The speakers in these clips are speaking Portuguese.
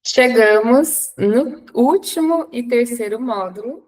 Chegamos no último e terceiro módulo,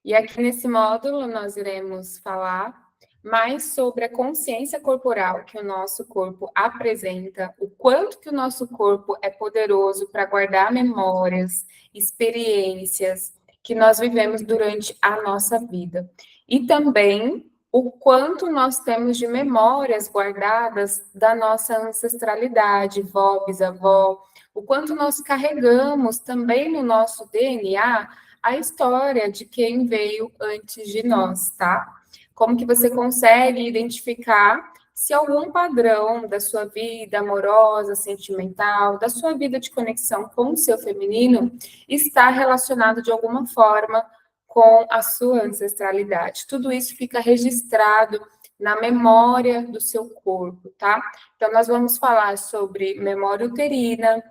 e aqui nesse módulo nós iremos falar mais sobre a consciência corporal que o nosso corpo apresenta, o quanto que o nosso corpo é poderoso para guardar memórias, experiências que nós vivemos durante a nossa vida. E também o quanto nós temos de memórias guardadas da nossa ancestralidade, vó, bisavó, o quanto nós carregamos também no nosso DNA a história de quem veio antes de nós, tá? Como que você consegue identificar se algum padrão da sua vida amorosa, sentimental, da sua vida de conexão com o seu feminino está relacionado de alguma forma com a sua ancestralidade. Tudo isso fica registrado na memória do seu corpo, tá? Então, nós vamos falar sobre memória uterina,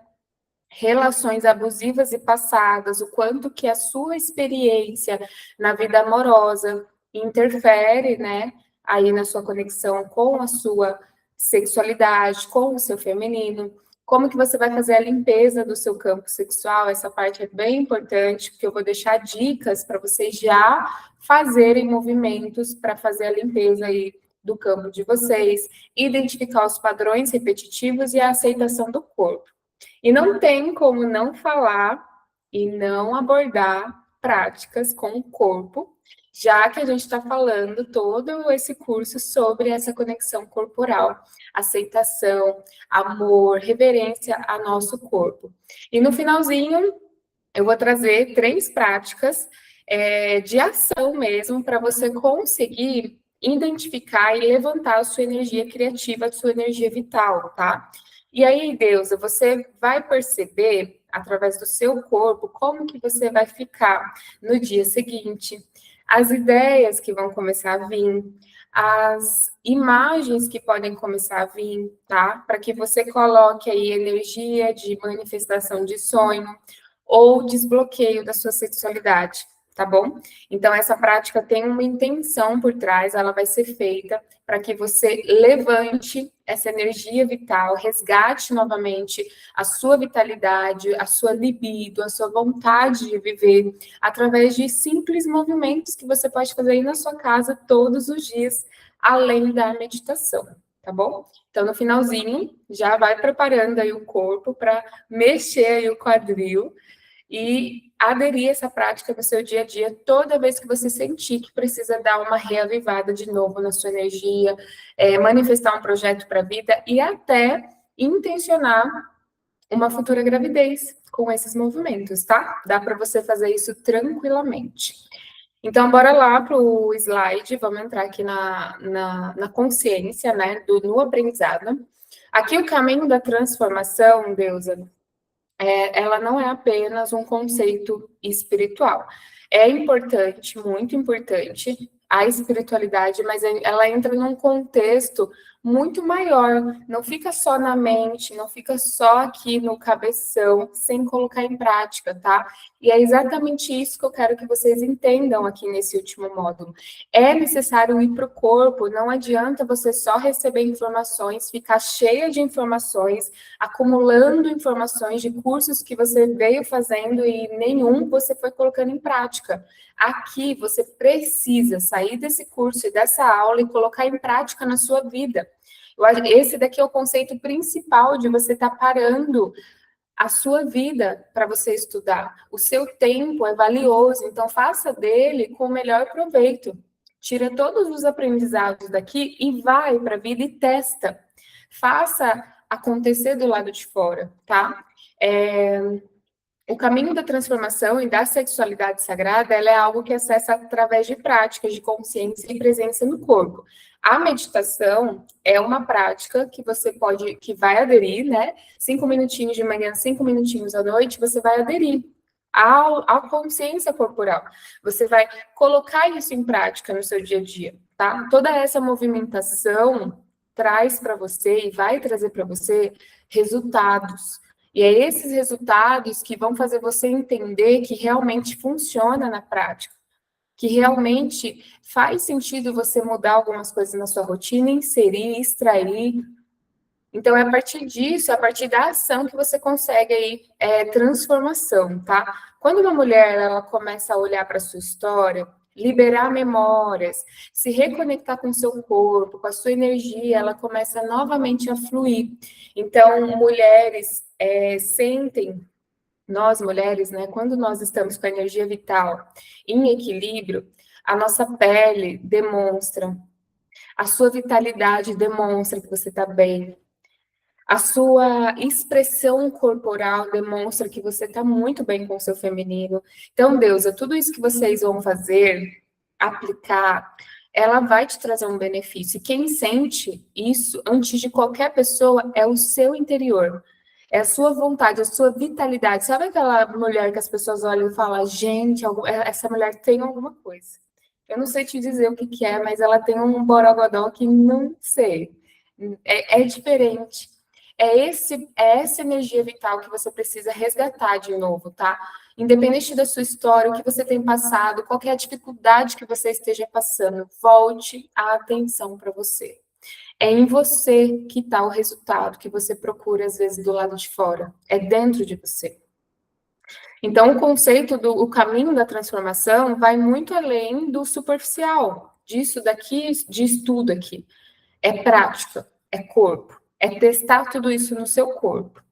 relações abusivas e passadas, o quanto que a sua experiência na vida amorosa interfere, né, aí na sua conexão com a sua sexualidade, com o seu feminino, como que você vai fazer a limpeza do seu campo sexual, essa parte é bem importante, porque eu vou deixar dicas para vocês já fazerem movimentos para fazer a limpeza aí do campo de vocês, identificar os padrões repetitivos e a aceitação do corpo. E não tem como não falar e não abordar práticas com o corpo, já que a gente está falando todo esse curso sobre essa conexão corporal, aceitação, amor, reverência ao nosso corpo. E no finalzinho, eu vou trazer 3 práticas de ação mesmo, para você conseguir identificar e levantar a sua energia criativa, a sua energia vital, tá? E aí, Deusa, você vai perceber, através do seu corpo, como que você vai ficar no dia seguinte, as ideias que vão começar a vir, as imagens que podem começar a vir, tá? Para que você coloque aí energia de manifestação de sonho ou desbloqueio da sua sexualidade, tá bom? Então, essa prática tem uma intenção por trás, ela vai ser feita para que você levante essa energia vital, resgate novamente a sua vitalidade, a sua libido, a sua vontade de viver, através de simples movimentos que você pode fazer aí na sua casa todos os dias, além da meditação, tá bom? Então, no finalzinho, já vai preparando aí o corpo para mexer aí o quadril, e aderir essa prática no seu dia a dia toda vez que você sentir que precisa dar uma reavivada de novo na sua energia, manifestar um projeto para a vida e até intencionar uma futura gravidez com esses movimentos, tá? Dá para você fazer isso tranquilamente. Então, bora lá para o slide, vamos entrar aqui na consciência, né, no aprendizado. Aqui o caminho da transformação, Deusa, ela não é apenas um conceito espiritual. É importante, muito importante, a espiritualidade, mas ela entra num contexto muito maior. Não fica só na mente, não fica só aqui no cabeção, sem colocar em prática, tá? E é exatamente isso que eu quero que vocês entendam aqui nesse último módulo. É necessário ir para o corpo, não adianta você só receber informações, ficar cheia de informações, acumulando informações de cursos que você veio fazendo e nenhum você foi colocando em prática. Aqui você precisa sair desse curso e dessa aula e colocar em prática na sua vida. Esse daqui é o conceito principal de você estar parando a sua vida para você estudar. O seu tempo é valioso, então faça dele com o melhor proveito. Tira todos os aprendizados daqui e vai para a vida e testa. Faça acontecer do lado de fora, tá? O caminho da transformação e da sexualidade sagrada, ela é algo que acessa através de práticas de consciência e presença no corpo. A meditação é uma prática que você pode, que vai aderir, né? 5 minutinhos de manhã, 5 minutinhos à noite, você vai aderir à consciência corporal. Você vai colocar isso em prática no seu dia a dia, tá? Toda essa movimentação traz para você e vai trazer para você resultados. E é esses resultados que vão fazer você entender que realmente funciona na prática, que realmente faz sentido você mudar algumas coisas na sua rotina, inserir, extrair, Então, é a partir disso, é a partir da ação que você consegue aí transformação, tá? Quando uma mulher ela começa a olhar para a sua história, liberar memórias, se reconectar com o seu corpo, com a sua energia, ela começa novamente a fluir. Então, mulheres sentem, nós mulheres, né, quando nós estamos com a energia vital em equilíbrio, a nossa pele demonstra, a sua vitalidade demonstra que você está bem, a sua expressão corporal demonstra que você está muito bem com o seu feminino. Então, Deusa, tudo isso que vocês vão fazer, aplicar, ela vai te trazer um benefício. E quem sente isso, antes de qualquer pessoa, é o seu interior. É a sua vontade, a sua vitalidade. Sabe aquela mulher que as pessoas olham e falam, gente, essa mulher tem alguma coisa. Eu não sei te dizer o que que é, mas ela tem um borogodó que não sei. É diferente. É essa energia vital que você precisa resgatar de novo, tá? Independente da sua história, o que você tem passado, qualquer dificuldade que você esteja passando, volte a atenção para você. É em você que está o resultado que você procura, às vezes, do lado de fora. É dentro de você. Então, o conceito o caminho da transformação vai muito além do superficial, disso daqui, disso tudo aqui. É prática, é corpo, é testar tudo isso no seu corpo.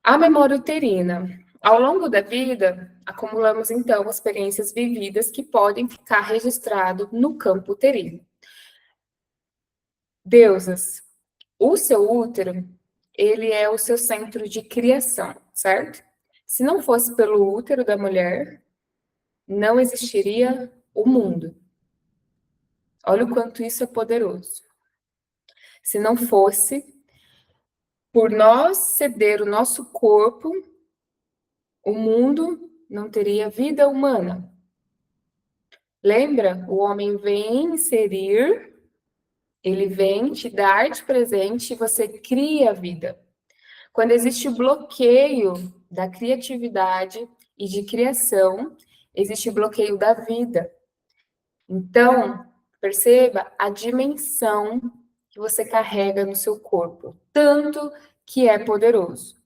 A memória uterina. Ao longo da vida, acumulamos então experiências vividas que podem ficar registrado no campo uterino. Deusas, o seu útero, ele é o seu centro de criação, certo? Se não fosse pelo útero da mulher, não existiria o mundo. Olha o quanto isso é poderoso. Se não fosse por nós ceder o nosso corpo, o mundo não teria vida humana. Lembra? O homem vem inserir, ele vem te dar de presente e você cria a vida. Quando existe o bloqueio da criatividade e de criação, existe o bloqueio da vida. Então, perceba a dimensão que você carrega no seu corpo, tanto que é poderoso.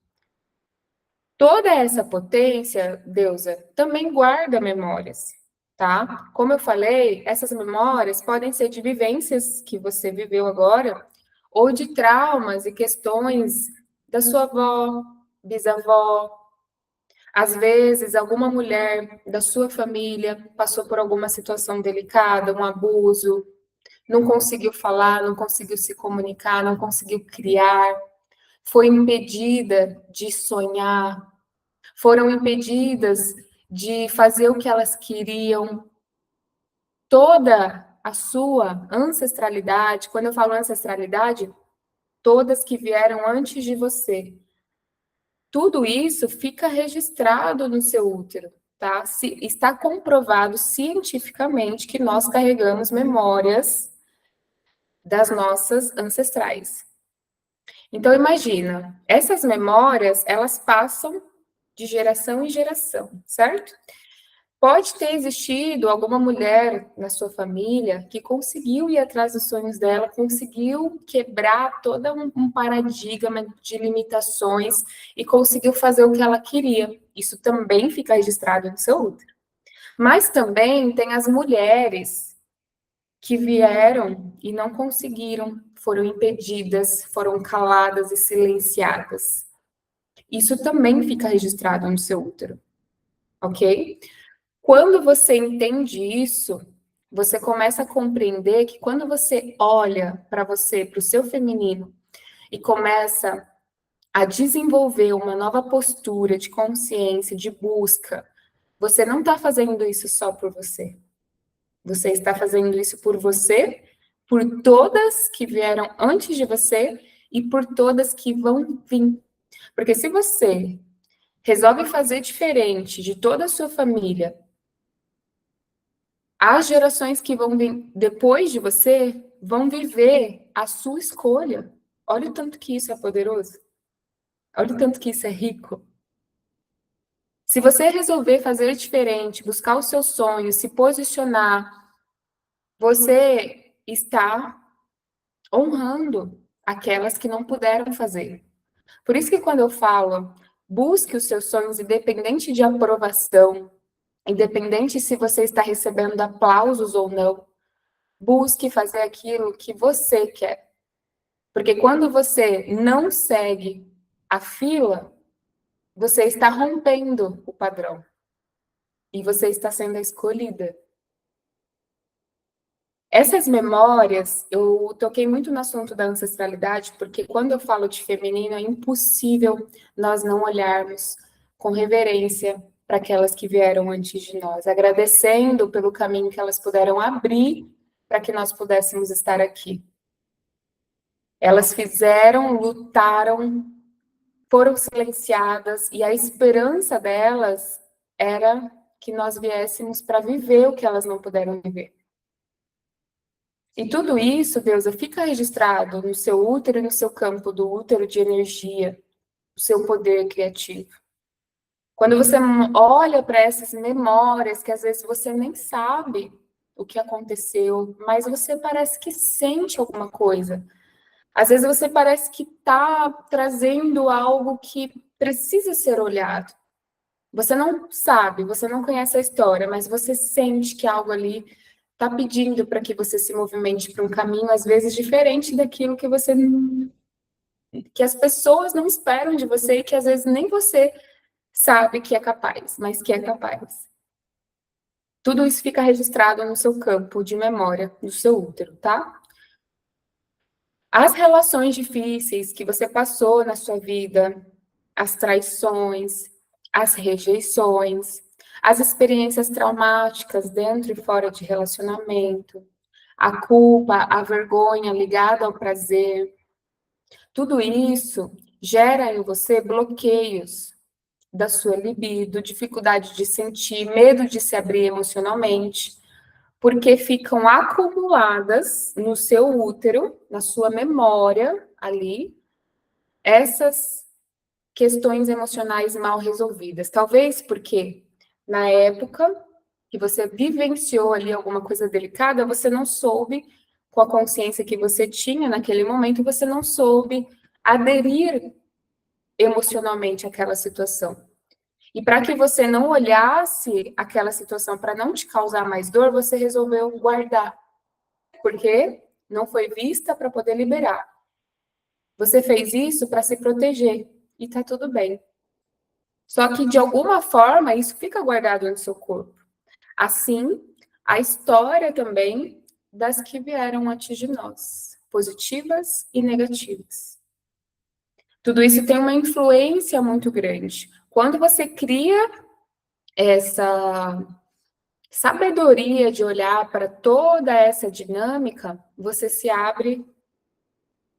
Toda essa potência, Deusa, também guarda memórias, tá? Como eu falei, essas memórias podem ser de vivências que você viveu agora, ou de traumas e questões da sua avó, bisavó. Às vezes, alguma mulher da sua família passou por alguma situação delicada, um abuso, não conseguiu falar, não conseguiu se comunicar, não conseguiu criar, foi impedida de sonhar, foram impedidas de fazer o que elas queriam. Toda a sua ancestralidade, quando eu falo ancestralidade, todas que vieram antes de você, tudo isso fica registrado no seu útero, tá? Está comprovado cientificamente que nós carregamos memórias das nossas ancestrais. Então, imagina, essas memórias, elas passam de geração em geração, certo? Pode ter existido alguma mulher na sua família que conseguiu ir atrás dos sonhos dela, conseguiu quebrar todo um paradigma de limitações e conseguiu fazer o que ela queria. Isso também fica registrado no seu útero. Mas também tem as mulheres que vieram e não conseguiram, foram impedidas, foram caladas e silenciadas. Isso também fica registrado no seu útero, ok? Quando você entende isso, você começa a compreender que quando você olha para você, para o seu feminino, e começa a desenvolver uma nova postura de consciência, de busca, você não está fazendo isso só por você. Você está fazendo isso por você, por todas que vieram antes de você e por todas que vão vir. Porque se você resolve fazer diferente de toda a sua família, as gerações que vão vir depois de você vão viver a sua escolha. Olha o tanto que isso é poderoso. Olha o tanto que isso é rico. Se você resolver fazer diferente, buscar o seu sonho, se posicionar, você está honrando aquelas que não puderam fazer. Por isso que quando eu falo, busque os seus sonhos independente de aprovação, independente se você está recebendo aplausos ou não, busque fazer aquilo que você quer. Porque quando você não segue a fila, você está rompendo o padrão e você está sendo a escolhida. Essas memórias, eu toquei muito no assunto da ancestralidade, porque quando eu falo de feminino, é impossível nós não olharmos com reverência para aquelas que vieram antes de nós, agradecendo pelo caminho que elas puderam abrir para que nós pudéssemos estar aqui. Elas fizeram, lutaram, foram silenciadas, e a esperança delas era que nós viéssemos para viver o que elas não puderam viver. E tudo isso, Deusa, fica registrado no seu útero e no seu campo do útero de energia, o seu poder criativo. Quando você olha para essas memórias, que às vezes você nem sabe o que aconteceu, mas você parece que sente alguma coisa. Às vezes você parece que está trazendo algo que precisa ser olhado. Você não sabe, você não conhece a história, mas você sente que algo ali está pedindo para que você se movimente para um caminho, às vezes, diferente daquilo que você que as pessoas não esperam de você e que às vezes nem você sabe que é capaz, mas que é capaz. Tudo isso fica registrado no seu campo de memória, no seu útero, tá? As relações difíceis que você passou na sua vida, as traições, as rejeições, as experiências traumáticas dentro e fora de relacionamento, a culpa, a vergonha ligada ao prazer, tudo isso gera em você bloqueios da sua libido, dificuldade de sentir, medo de se abrir emocionalmente, porque ficam acumuladas no seu útero, na sua memória ali, essas questões emocionais mal resolvidas. Talvez porque na época que você vivenciou ali alguma coisa delicada, você não soube, com a consciência que você tinha naquele momento, você não soube aderir emocionalmente àquela situação. E para que você não olhasse aquela situação para não te causar mais dor, você resolveu guardar, porque não foi vista para poder liberar. Você fez isso para se proteger e tá tudo bem. Só que de alguma forma isso fica guardado no seu corpo. Assim, a história também das que vieram antes de nós, positivas e negativas. Tudo isso tem uma influência muito grande. Quando você cria essa sabedoria de olhar para toda essa dinâmica, você se abre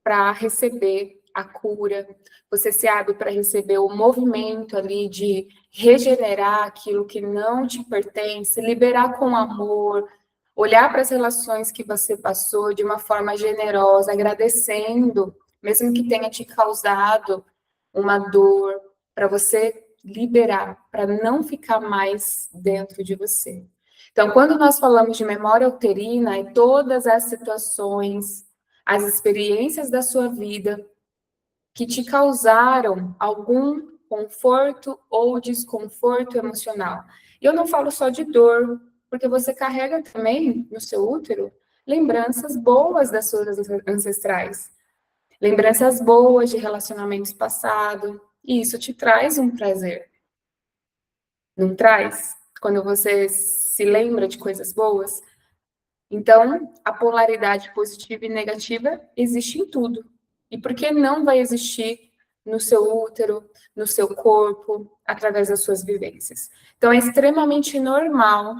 para receber a cura, você se abre para receber o movimento ali de regenerar aquilo que não te pertence, liberar com amor, olhar para as relações que você passou de uma forma generosa, agradecendo, mesmo que tenha te causado uma dor, para você liberar, para não ficar mais dentro de você. Então, quando nós falamos de memória uterina, é todas as situações, as experiências da sua vida que te causaram algum conforto ou desconforto emocional. E eu não falo só de dor, porque você carrega também no seu útero lembranças boas das suas ancestrais, lembranças boas de relacionamentos passados, e isso te traz um prazer. Não traz? Quando você se lembra de coisas boas? Então, a polaridade positiva e negativa existe em tudo. E por que não vai existir no seu útero, no seu corpo, através das suas vivências? Então, é extremamente normal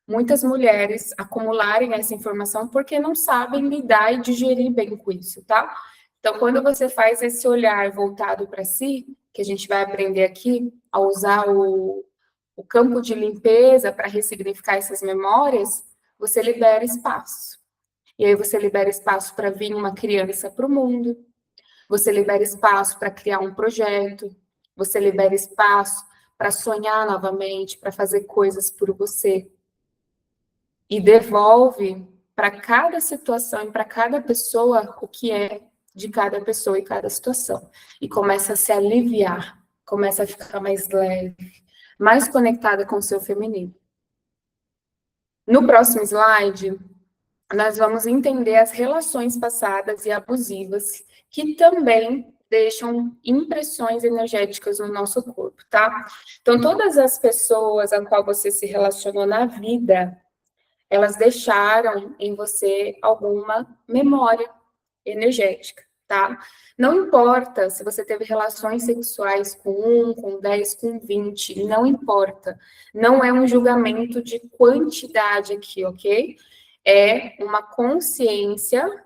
muitas mulheres acumularem essa informação porque não sabem lidar e digerir bem com isso, tá? Então, quando você faz esse olhar voltado para si, que a gente vai aprender aqui a usar o campo de limpeza para ressignificar essas memórias, você libera espaço. E aí você libera espaço para vir uma criança para o mundo, você libera espaço para criar um projeto, você libera espaço para sonhar novamente, para fazer coisas por você. E devolve para cada situação e para cada pessoa o que é de cada pessoa e cada situação. E começa a se aliviar, começa a ficar mais leve, mais conectada com o seu feminino. No próximo slide, nós vamos entender as relações passadas e abusivas que também deixam impressões energéticas no nosso corpo, tá? Então, todas as pessoas a qual você se relacionou na vida, elas deixaram em você alguma memória energética, tá? Não importa se você teve relações sexuais com 1, com 10, com 20, não importa. Não é um julgamento de quantidade aqui, ok? É uma consciência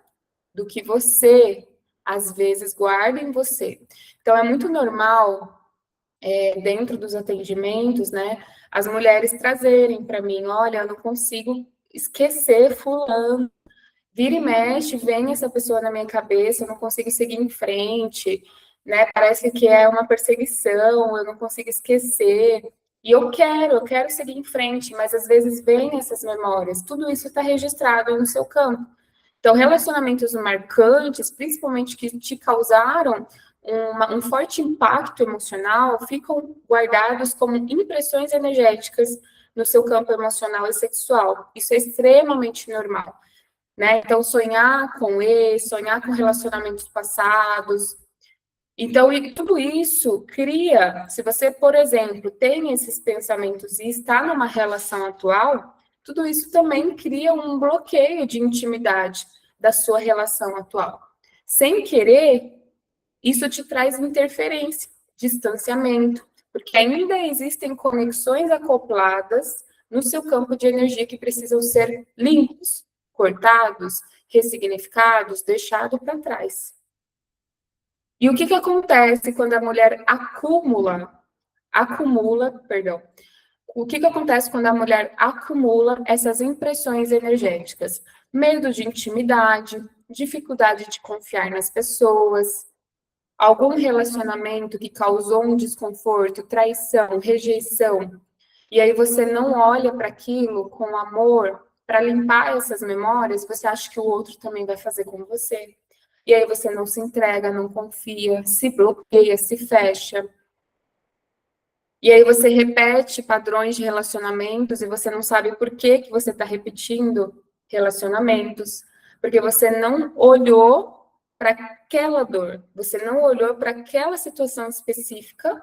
do que você, às vezes, guarda em você. Então, é muito normal, dentro dos atendimentos, né, as mulheres trazerem para mim, olha, eu não consigo esquecer fulano, vira e mexe, vem essa pessoa na minha cabeça, eu não consigo seguir em frente, né? Parece que é uma perseguição, eu não consigo esquecer. E eu quero seguir em frente, mas às vezes vem essas memórias. Tudo isso está registrado no seu campo. Então, relacionamentos marcantes, principalmente que te causaram um forte impacto emocional, ficam guardados como impressões energéticas no seu campo emocional e sexual. Isso é extremamente normal. Né? Então, sonhar com ex, sonhar com relacionamentos passados. Então, e tudo isso cria, se você, por exemplo, tem esses pensamentos e está numa relação atual, tudo isso também cria um bloqueio de intimidade da sua relação atual. Sem querer, isso te traz interferência, distanciamento, porque ainda existem conexões acopladas no seu campo de energia que precisam ser limpos, cortados, ressignificados, deixados para trás. E o que acontece quando a mulher perdão, o que acontece quando a mulher acumula essas impressões energéticas? Medo de intimidade, dificuldade de confiar nas pessoas, algum relacionamento que causou um desconforto, traição, rejeição, e aí você não olha para aquilo com amor, para limpar essas memórias, você acha que o outro também vai fazer com você. E aí você não se entrega, não confia, se bloqueia, se fecha. E aí você repete padrões de relacionamentos e você não sabe por que você está repetindo relacionamentos, porque você não olhou para aquela dor, você não olhou para aquela situação específica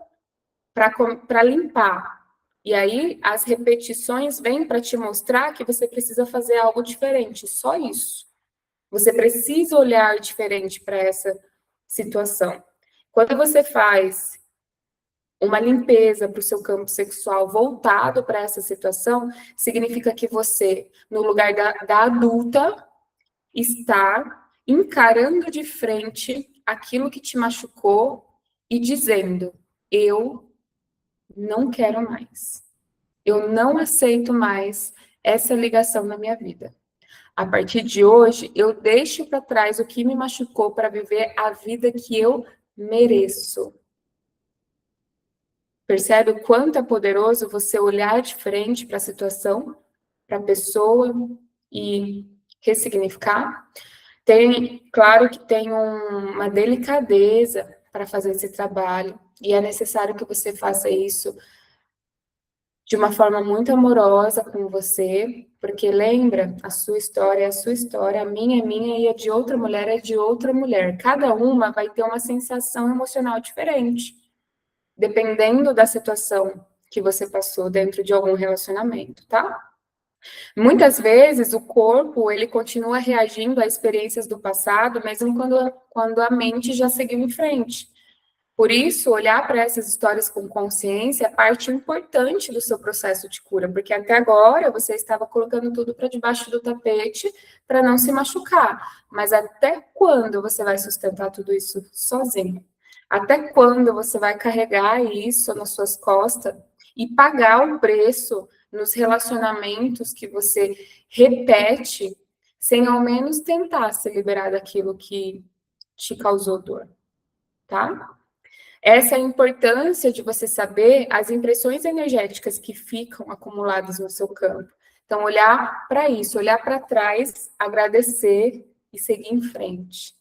para limpar. E aí as repetições vêm para te mostrar que você precisa fazer algo diferente, só isso. Você precisa olhar diferente para essa situação. Quando você faz uma limpeza para o seu campo sexual voltado para essa situação, significa que você, no lugar da adulta, está encarando de frente aquilo que te machucou e dizendo: eu não quero mais. Eu não aceito mais essa ligação na minha vida. A partir de hoje, eu deixo para trás o que me machucou para viver a vida que eu mereço. Percebe o quanto é poderoso você olhar de frente para a situação, para a pessoa e ressignificar? Claro que tem uma delicadeza para fazer esse trabalho, e é necessário que você faça isso de uma forma muito amorosa com você, porque lembra, a sua história é a sua história, a minha é minha e a de outra mulher é de outra mulher. Cada uma vai ter uma sensação emocional diferente, dependendo da situação que você passou dentro de algum relacionamento, tá? Muitas vezes o corpo, ele continua reagindo a experiências do passado, mesmo quando a mente já seguiu em frente. Por isso, olhar para essas histórias com consciência é parte importante do seu processo de cura, porque até agora você estava colocando tudo para debaixo do tapete para não se machucar. Mas até quando você vai sustentar tudo isso sozinho? Até quando você vai carregar isso nas suas costas e pagar o preço nos relacionamentos que você repete, sem ao menos tentar se liberar daquilo que te causou dor, tá? Essa é a importância de você saber as impressões energéticas que ficam acumuladas no seu campo. Então, olhar para isso, olhar para trás, agradecer e seguir em frente.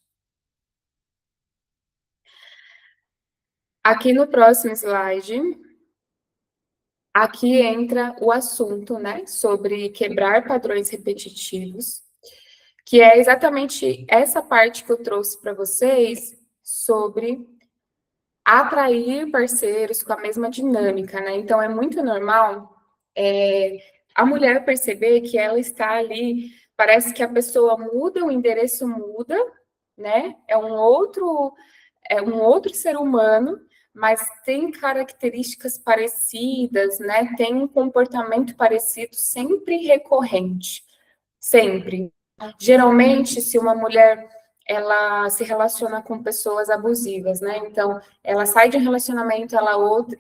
Aqui no próximo slide, aqui entra o assunto, né, sobre quebrar padrões repetitivos, que é exatamente essa parte que eu trouxe para vocês sobre atrair parceiros com a mesma dinâmica, né? Então, é muito normal a mulher perceber que ela está ali, parece que a pessoa muda, o endereço muda, né? É um outro ser humano, mas tem características parecidas, né? Tem um comportamento parecido, sempre recorrente, sempre. Geralmente, se uma mulher ela se relaciona com pessoas abusivas, né? Então, ela sai de um relacionamento,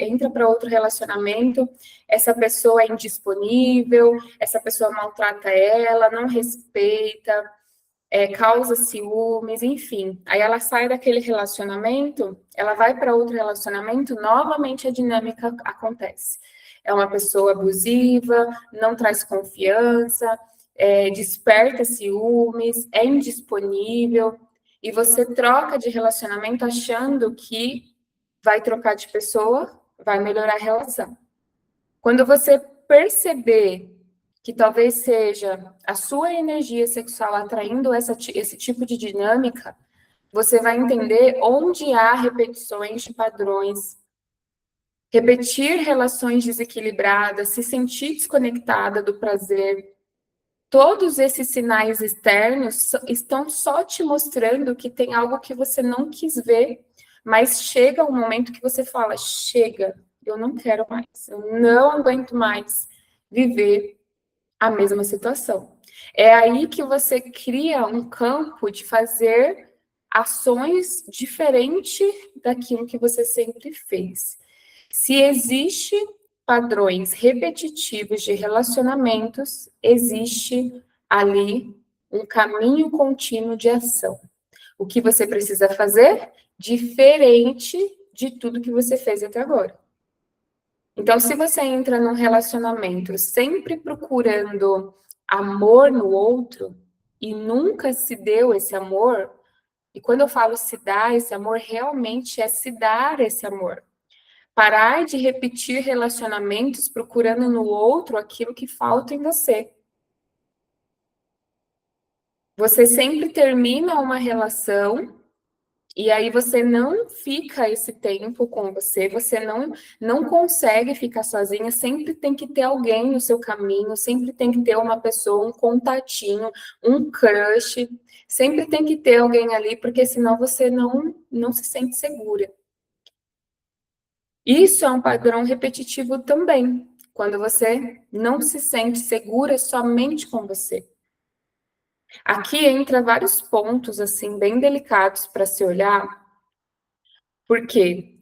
entra para outro relacionamento, essa pessoa é indisponível, essa pessoa maltrata ela, não respeita, causa ciúmes, enfim. Aí ela sai daquele relacionamento, ela vai para outro relacionamento, novamente a dinâmica acontece. É uma pessoa abusiva, não traz confiança, desperta ciúmes, é indisponível, e você troca de relacionamento achando que vai trocar de pessoa, vai melhorar a relação. Quando você perceber que talvez seja a sua energia sexual atraindo esse tipo de dinâmica, você vai entender onde há repetições de padrões. Repetir relações desequilibradas, se sentir desconectada do prazer. Todos esses sinais externos estão só te mostrando que tem algo que você não quis ver, mas chega um momento que você fala: chega, eu não quero mais, eu não aguento mais viver a mesma situação. É aí que você cria um campo de fazer ações diferentes daquilo que você sempre fez. Se existe padrões repetitivos de relacionamentos, existe ali um caminho contínuo de ação. O que você precisa fazer? Diferente de tudo que você fez até agora. Então, se você entra num relacionamento sempre procurando amor no outro e nunca se deu esse amor, e quando eu falo se dar esse amor, realmente é se dar esse amor. Parar de repetir relacionamentos procurando no outro aquilo que falta em você. Você sempre termina uma relação e aí você não fica esse tempo com você, você não consegue ficar sozinha, sempre tem que ter alguém no seu caminho, sempre tem que ter uma pessoa, um contatinho, um crush, sempre tem que ter alguém ali, porque senão você não se sente segura. Isso é um padrão repetitivo também, quando você não se sente segura somente com você. Aqui entra vários pontos assim bem delicados para se olhar, porque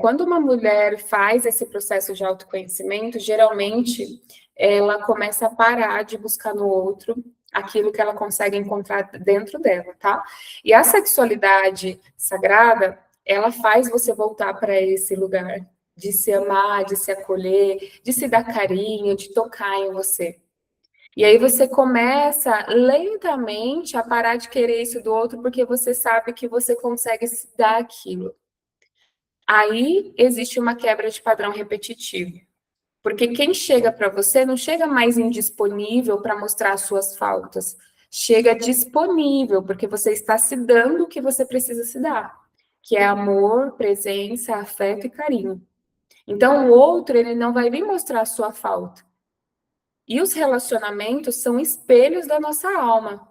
quando uma mulher faz esse processo de autoconhecimento, geralmente ela começa a parar de buscar no outro aquilo que ela consegue encontrar dentro dela, tá? E a sexualidade sagrada, ela faz você voltar para esse lugar de se amar, de se acolher, de se dar carinho, de tocar em você. E aí você começa lentamente a parar de querer isso do outro, porque você sabe que você consegue se dar aquilo. Aí existe uma quebra de padrão repetitivo. Porque quem chega para você não chega mais indisponível para mostrar as suas faltas. Chega disponível, porque você está se dando o que você precisa se dar, que é amor, presença, afeto e carinho. Então, o outro, ele não vai vir mostrar a sua falta. E os relacionamentos são espelhos da nossa alma.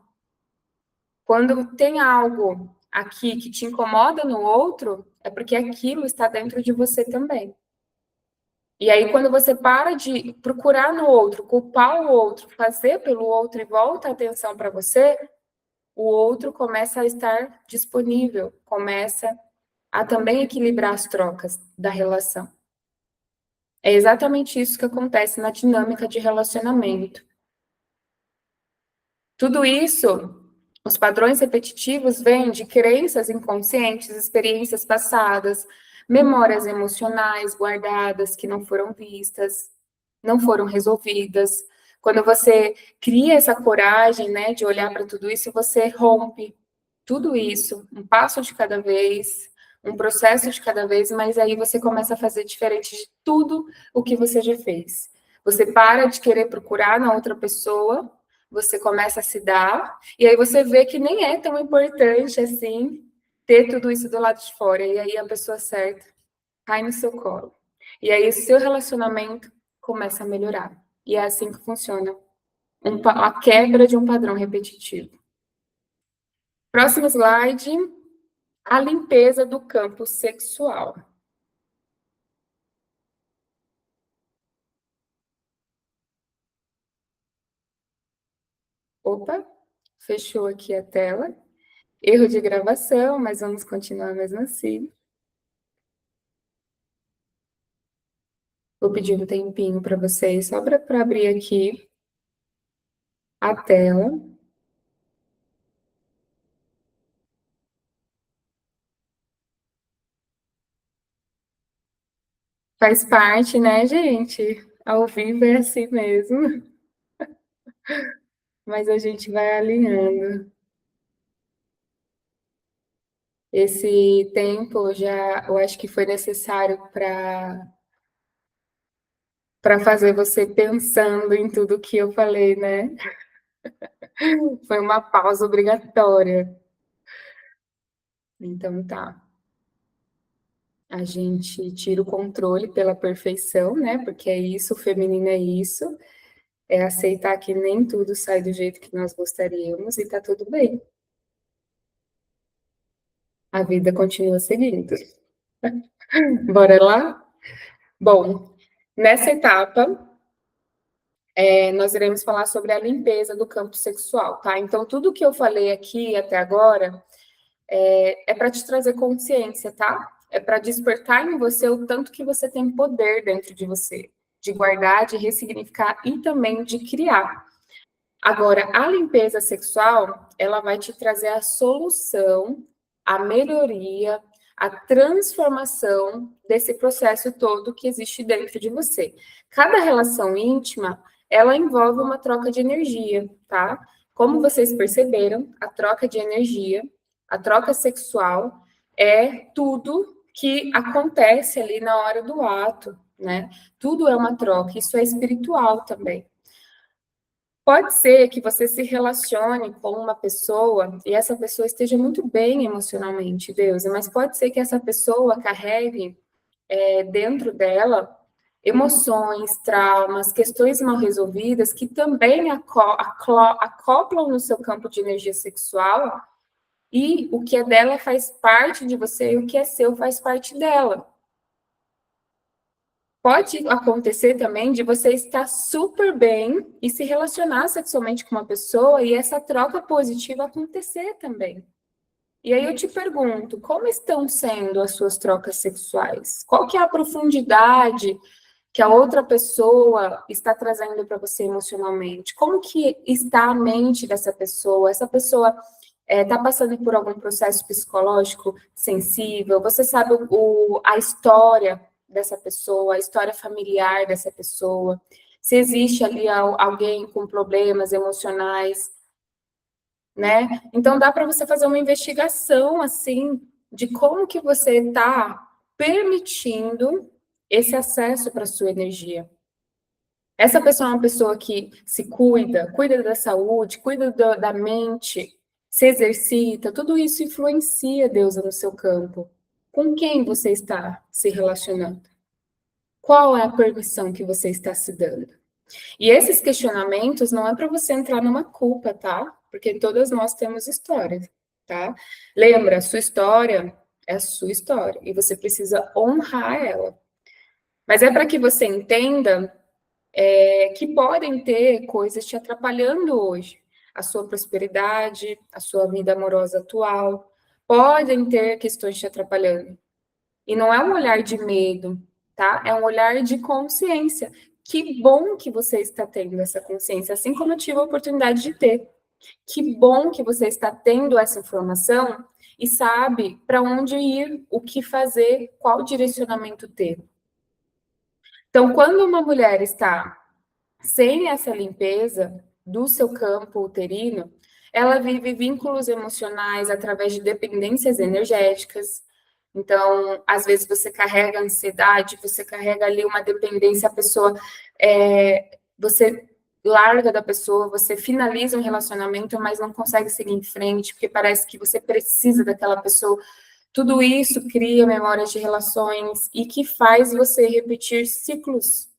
Quando tem algo aqui que te incomoda no outro, é porque aquilo está dentro de você também. E aí, quando você para de procurar no outro, culpar o outro, fazer pelo outro e volta a atenção para você, o outro começa a estar disponível, começa a também equilibrar as trocas da relação. É exatamente isso que acontece na dinâmica de relacionamento. Tudo isso, os padrões repetitivos vêm de crenças inconscientes, experiências passadas, memórias emocionais guardadas que não foram vistas, não foram resolvidas. Quando você cria essa coragem, né, de olhar para tudo isso, você rompe tudo isso, um passo de cada vez, um processo de cada vez, mas aí você começa a fazer diferente de tudo o que você já fez. Você para de querer procurar na outra pessoa, você começa a se dar, e aí você vê que nem é tão importante assim ter tudo isso do lado de fora, e aí a pessoa certa cai no seu colo. E aí o seu relacionamento começa a melhorar. E é assim que funciona a quebra de um padrão repetitivo. Próximo slide, a limpeza do campo sexual. Opa, fechou aqui a tela. Erro de gravação, mas vamos continuar mesmo assim. Vou pedir um tempinho para vocês, só para abrir aqui a tela. Faz parte, né, gente? Ao vivo é assim mesmo, mas a gente vai alinhando. Esse tempo já, eu acho que foi necessário para fazer você pensando em tudo que eu falei, né? Foi uma pausa obrigatória. Então tá. A gente tira o controle pela perfeição, né? Porque é isso, o feminino é isso. É aceitar que nem tudo sai do jeito que nós gostaríamos e tá tudo bem. A vida continua seguindo. Bora lá? Bom, nessa etapa, nós iremos falar sobre a limpeza do campo sexual, tá? Então, tudo que eu falei aqui até agora é para te trazer consciência, tá? É para despertar em você o tanto que você tem poder dentro de você, de guardar, de ressignificar e também de criar. Agora, a limpeza sexual, ela vai te trazer a solução, a melhoria, a transformação desse processo todo que existe dentro de você. Cada relação íntima, ela envolve uma troca de energia, tá? Como vocês perceberam, a troca de energia, a troca sexual é tudo que acontece ali na hora do ato, né? Tudo é uma troca, isso é espiritual também. Pode ser que você se relacione com uma pessoa e essa pessoa esteja muito bem emocionalmente, Deus, mas pode ser que essa pessoa carregue dentro dela emoções, traumas, questões mal resolvidas que também acoplam no seu campo de energia sexual e o que é dela faz parte de você e o que é seu faz parte dela. Pode acontecer também de você estar super bem e se relacionar sexualmente com uma pessoa e essa troca positiva acontecer também. E aí eu te pergunto, como estão sendo as suas trocas sexuais? Qual que é a profundidade que a outra pessoa está trazendo para você emocionalmente? Como que está a mente dessa pessoa? Essa pessoa está passando por algum processo psicológico sensível? Você sabe a história dessa pessoa, a história familiar dessa pessoa? Se existe ali alguém com problemas emocionais, né? Então dá para você fazer uma investigação assim de como que você está permitindo esse acesso para sua energia. Essa pessoa é uma pessoa que se cuida, cuida da saúde, cuida da mente, se exercita, tudo isso influencia, Deusa, no seu campo. Com quem você está se relacionando? Qual é a permissão que você está se dando? E esses questionamentos não é para você entrar numa culpa, tá? Porque todas nós temos histórias, tá? Lembra, a sua história é a sua história e você precisa honrar ela. Mas é para que você entenda que podem ter coisas te atrapalhando hoje. A sua prosperidade, a sua vida amorosa atual, podem ter questões te atrapalhando. E não é um olhar de medo, tá? É um olhar de consciência. Que bom que você está tendo essa consciência, assim como eu tive a oportunidade de ter. Que bom que você está tendo essa informação e sabe para onde ir, o que fazer, qual direcionamento ter. Então, quando uma mulher está sem essa limpeza do seu campo uterino, ela vive vínculos emocionais através de dependências energéticas, Então, às vezes você carrega ansiedade, você carrega ali uma dependência, a pessoa, você larga da pessoa, você finaliza um relacionamento, mas não consegue seguir em frente, porque parece que você precisa daquela pessoa. Tudo isso cria memórias de relações e que faz você repetir ciclos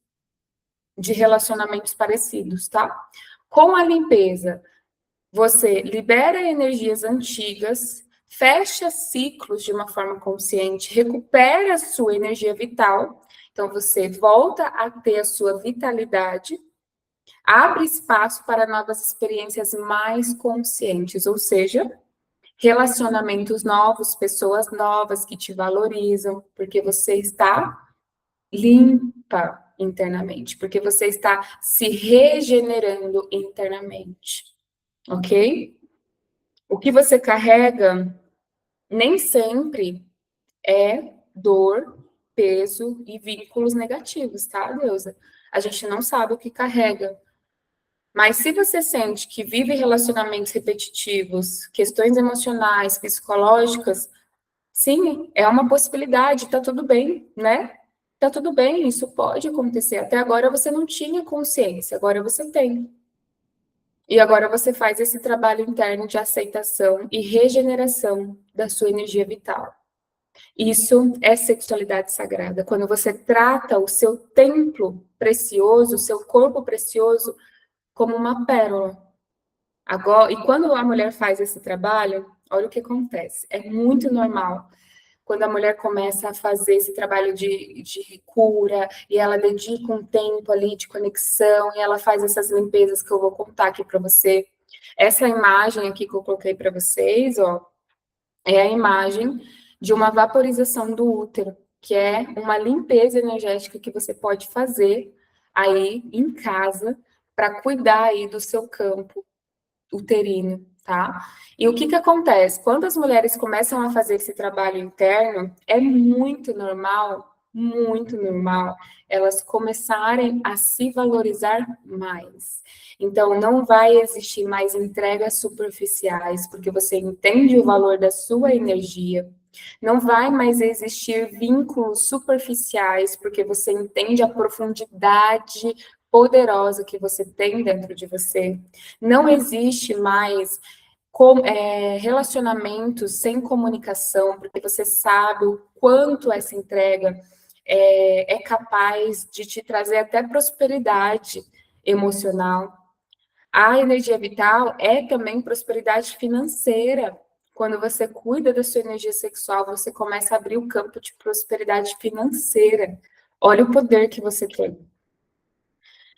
de relacionamentos parecidos, tá? Com a limpeza, você libera energias antigas, fecha ciclos de uma forma consciente, recupera a sua energia vital. Então, você volta a ter a sua vitalidade, abre espaço para novas experiências mais conscientes, ou seja, relacionamentos novos, pessoas novas que te valorizam, porque você está limpa internamente, porque você está se regenerando internamente, ok? O que você carrega nem sempre é dor, peso e vínculos negativos, tá, Deusa? A gente não sabe o que carrega. Mas se você sente que vive relacionamentos repetitivos, questões emocionais, psicológicas, sim, é uma possibilidade, tá tudo bem, né? Tá tudo bem, isso pode acontecer. Até agora você não tinha consciência, agora você tem. E agora você faz esse trabalho interno de aceitação e regeneração da sua energia vital. Isso é sexualidade sagrada. Quando você trata o seu templo precioso, o seu corpo precioso, como uma pérola. Agora, e quando a mulher faz esse trabalho, olha o que acontece. É muito normal. Quando a mulher começa a fazer esse trabalho de cura, e ela dedica um tempo ali de conexão, e ela faz essas limpezas que eu vou contar aqui para você. Essa imagem aqui que eu coloquei para vocês, ó, é a imagem de uma vaporização do útero, que é uma limpeza energética que você pode fazer aí em casa para cuidar aí do seu campo uterino, tá? E o que que acontece? Quando as mulheres começam a fazer esse trabalho interno, é muito normal, elas começarem a se valorizar mais. Então, não vai existir mais entregas superficiais, porque você entende o valor da sua energia. Não vai mais existir vínculos superficiais, porque você entende a profundidade poderosa que você tem dentro de você. Não existe mais relacionamentos sem comunicação, porque você sabe o quanto essa entrega é capaz de te trazer até prosperidade emocional. A energia vital é também prosperidade financeira. Quando você cuida da sua energia sexual, você começa a abrir o campo de prosperidade financeira. Olha o poder que você tem.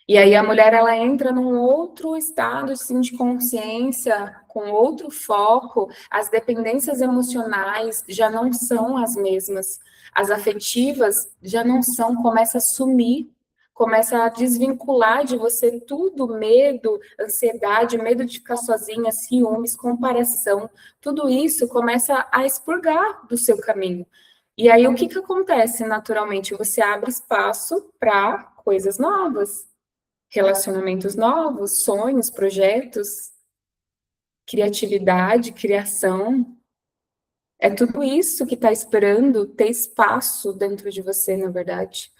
E aí a mulher ela entra num outro estado assim, de consciência, com outro foco, as dependências emocionais já não são as mesmas, as afetivas já não são, começa a sumir, começa a desvincular de você tudo, medo, ansiedade, medo de ficar sozinha, ciúmes, comparação, tudo isso começa a expurgar do seu caminho. E aí o que que acontece naturalmente? Você abre espaço para coisas novas, relacionamentos novos, sonhos, projetos, criatividade, criação. É tudo isso que está esperando ter espaço dentro de você, na verdade.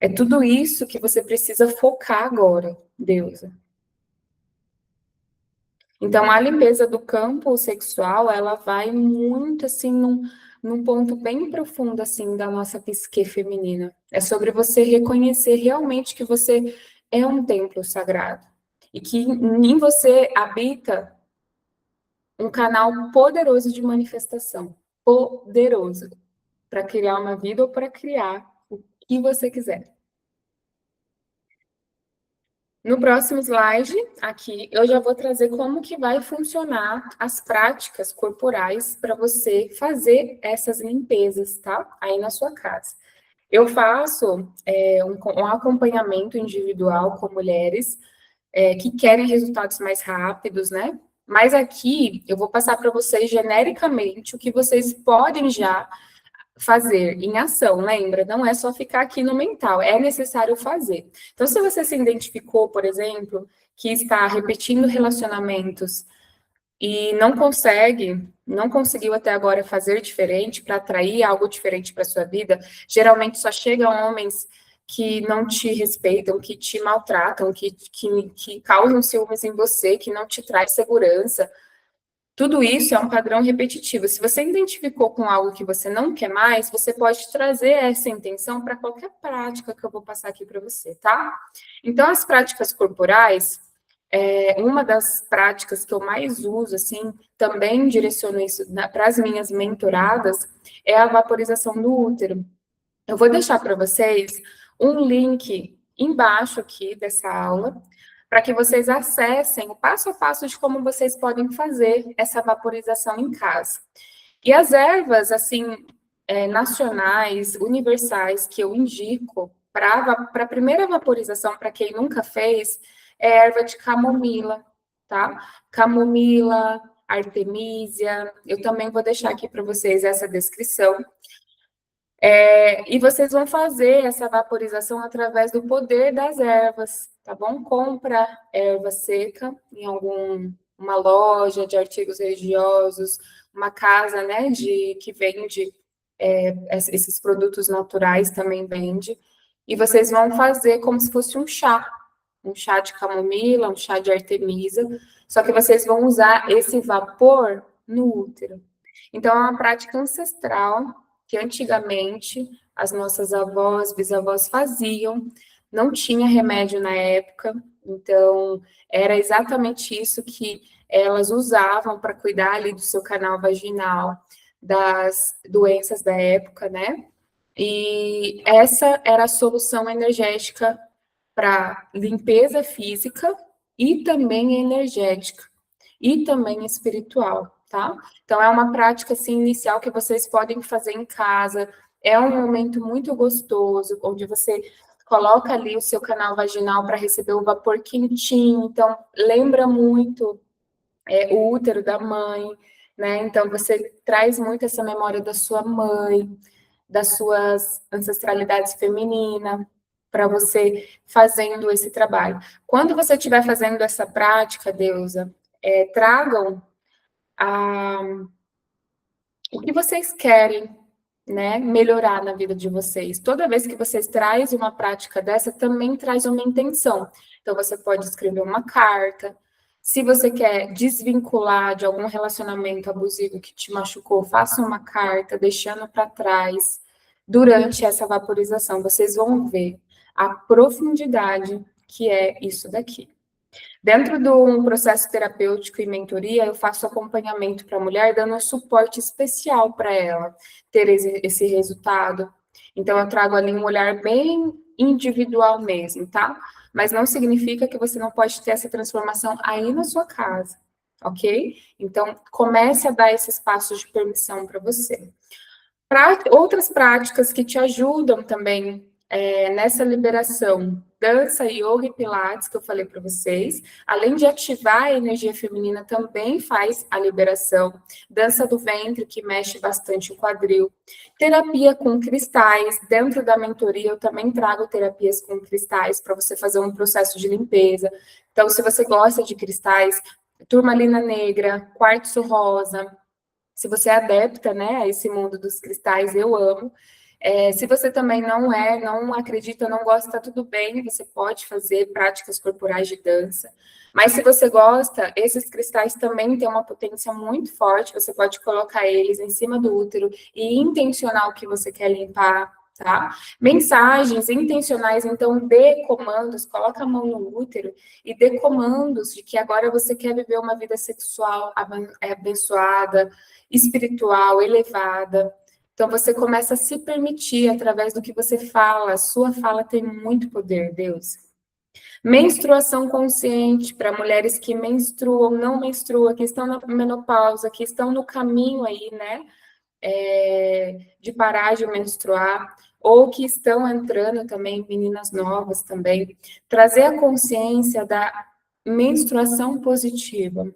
É tudo isso que você precisa focar agora, Deusa. Então, a limpeza do campo sexual, ela vai muito, assim, num ponto bem profundo, assim, da nossa psique feminina. É sobre você reconhecer realmente que você é um templo sagrado. E que em você habita um canal poderoso de manifestação. Poderoso. Para criar uma vida ou para criar o que você quiser. No próximo slide, aqui, eu já vou trazer como que vai funcionar as práticas corporais para você fazer essas limpezas, tá? Aí na sua casa. Eu faço um acompanhamento individual com mulheres que querem resultados mais rápidos, né? Mas aqui eu vou passar para vocês genericamente o que vocês podem já fazer em ação, lembra? Não é só ficar aqui no mental, é necessário fazer. Então, se você se identificou, por exemplo, que está repetindo relacionamentos e não conseguiu até agora fazer diferente para atrair algo diferente para sua vida, geralmente só chegam homens que não te respeitam, que te maltratam, que causam ciúmes em você, que não te traz segurança. Tudo isso é um padrão repetitivo. Se você identificou com algo que você não quer mais, você pode trazer essa intenção para qualquer prática que eu vou passar aqui para você, tá? Então, as práticas corporais, uma das práticas que eu mais uso, assim, também direciono isso para as minhas mentoradas, é a vaporização do útero. Eu vou deixar para vocês um link embaixo aqui dessa aula, para que vocês acessem o passo a passo de como vocês podem fazer essa vaporização em casa. E as ervas, assim, nacionais, universais, que eu indico para a primeira vaporização, para quem nunca fez, é erva de camomila, tá? Camomila, artemisia, eu também vou deixar aqui para vocês essa descrição. E vocês vão fazer essa vaporização através do poder das ervas, tá bom? Compra erva seca em uma loja de artigos religiosos, uma casa, né, que vende esses produtos naturais também vende. E vocês vão fazer como se fosse um chá de camomila, um chá de artemisa, só que vocês vão usar esse vapor no útero. Então, é uma prática ancestral que antigamente as nossas avós, bisavós faziam, não tinha remédio na época, então era exatamente isso que elas usavam para cuidar ali do seu canal vaginal, das doenças da época, né? E essa era a solução energética para limpeza física e também energética e também espiritual, tá? Então é uma prática assim inicial que vocês podem fazer em casa. É um momento muito gostoso, onde você coloca ali o seu canal vaginal para receber o vapor quentinho. Então lembra muito o útero da mãe, né? Então você traz muito essa memória da sua mãe, das suas ancestralidades femininas, para você fazendo esse trabalho. Quando você estiver fazendo essa prática, Deusa, tragam o que vocês querem, né, melhorar na vida de vocês. Toda vez que vocês trazem uma prática dessa, também traz uma intenção. Então, você pode escrever uma carta. Se você quer desvincular de algum relacionamento abusivo que te machucou, faça uma carta deixando para trás. Durante essa vaporização, vocês vão ver a profundidade que é isso daqui. Dentro do processo terapêutico e mentoria, eu faço acompanhamento para a mulher, dando um suporte especial para ela ter esse resultado. Então, eu trago ali um olhar bem individual mesmo, tá? Mas não significa que você não pode ter essa transformação aí na sua casa, ok? Então, comece a dar esses passos de permissão para você. Outras práticas que te ajudam também nessa liberação, dança, yoga e pilates, que eu falei para vocês, além de ativar a energia feminina, também faz a liberação, dança do ventre, que mexe bastante o quadril, terapia com cristais, dentro da mentoria eu também trago terapias com cristais, para você fazer um processo de limpeza. Então, se você gosta de cristais, turmalina negra, quartzo rosa, se você é adepta, né, a esse mundo dos cristais, eu amo. Se você também não acredita, não gosta, tá tudo bem, você pode fazer práticas corporais de dança. Mas se você gosta, esses cristais também têm uma potência muito forte, você pode colocar eles em cima do útero e intencionar o que você quer limpar, tá? Mensagens intencionais, então dê comandos, coloca a mão no útero e dê comandos de que agora você quer viver uma vida sexual abençoada, espiritual, elevada. Então, você começa a se permitir através do que você fala. A sua fala tem muito poder, Deus. Menstruação consciente para mulheres que menstruam, não menstruam, que estão na menopausa, que estão no caminho aí, né? De parar de menstruar, ou que estão entrando também, meninas novas também. Trazer a consciência da menstruação positiva.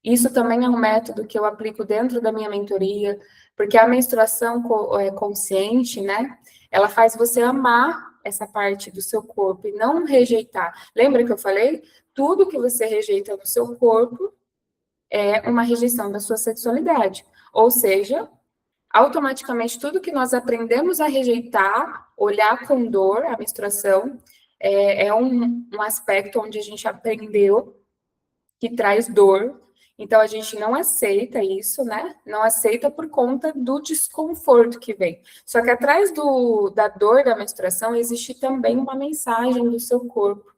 Isso também é um método que eu aplico dentro da minha mentoria, porque a menstruação consciente, né? Ela faz você amar essa parte do seu corpo e não rejeitar. Lembra que eu falei? Tudo que você rejeita no seu corpo é uma rejeição da sua sexualidade. Ou seja, automaticamente tudo que nós aprendemos a rejeitar, olhar com dor, a menstruação, é um aspecto onde a gente aprendeu que traz dor. Então, a gente não aceita isso, né? Não aceita por conta do desconforto que vem. Só que atrás da dor da menstruação existe também uma mensagem do seu corpo.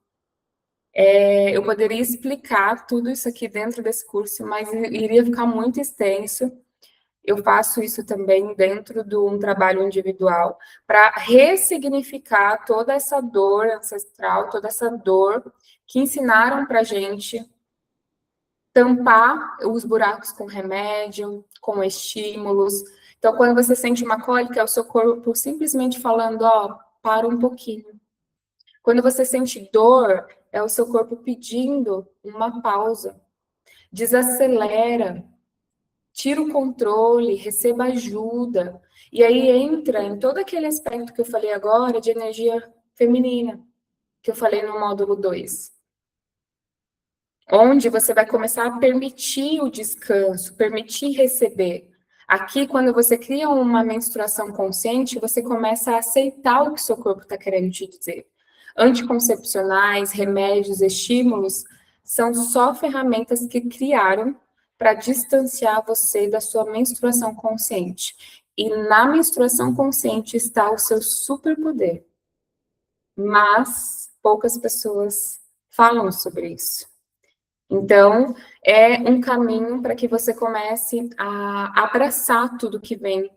Eu poderia explicar tudo isso aqui dentro desse curso, mas iria ficar muito extenso. Eu faço isso também dentro de um trabalho individual, para ressignificar toda essa dor ancestral, toda essa dor que ensinaram para a gente tampar os buracos com remédio, com estímulos. Então, quando você sente uma cólica, é o seu corpo simplesmente falando, ó, para um pouquinho. Quando você sente dor, é o seu corpo pedindo uma pausa. Desacelera, tira o controle, receba ajuda. E aí entra em todo aquele aspecto que eu falei agora de energia feminina, que eu falei no módulo 2. Onde você vai começar a permitir o descanso, permitir receber. Aqui, quando você cria uma menstruação consciente, você começa a aceitar o que seu corpo está querendo te dizer. Anticoncepcionais, remédios, estímulos, são só ferramentas que criaram para distanciar você da sua menstruação consciente. E na menstruação consciente está o seu superpoder. Mas poucas pessoas falam sobre isso. Então, é um caminho para que você comece a abraçar tudo que vem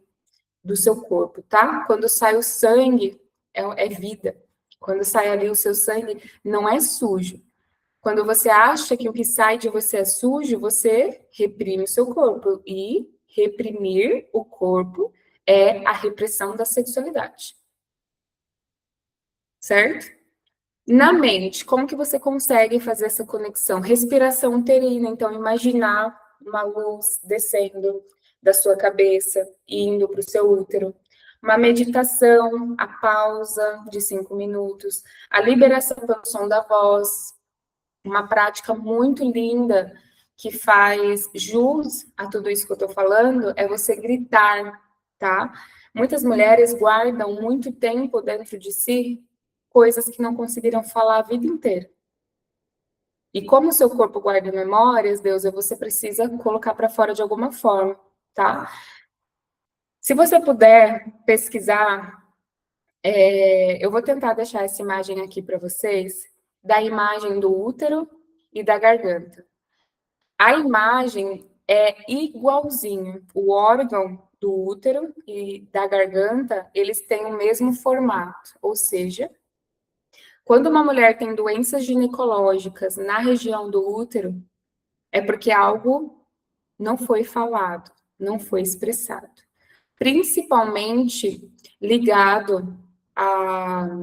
do seu corpo, tá? Quando sai o sangue, é vida. Quando sai ali o seu sangue, não é sujo. Quando você acha que o que sai de você é sujo, você reprime o seu corpo. E reprimir o corpo é a repressão da sexualidade. Certo? Na mente, como que você consegue fazer essa conexão? Respiração uterina, então imaginar uma luz descendo da sua cabeça e indo para o seu útero. Uma meditação, a pausa de 5 minutos, a liberação pelo som da voz, uma prática muito linda que faz jus a tudo isso que eu estou falando, é você gritar, tá? Muitas mulheres guardam muito tempo dentro de si coisas que não conseguiram falar a vida inteira. E como o seu corpo guarda memórias, Deus, você precisa colocar para fora de alguma forma, tá? Se você puder pesquisar, eu vou tentar deixar essa imagem aqui para vocês, da imagem do útero e da garganta. A imagem é igualzinho, o órgão do útero e da garganta, eles têm o mesmo formato, ou seja, quando uma mulher tem doenças ginecológicas na região do útero, é porque algo não foi falado, não foi expressado. Principalmente ligado a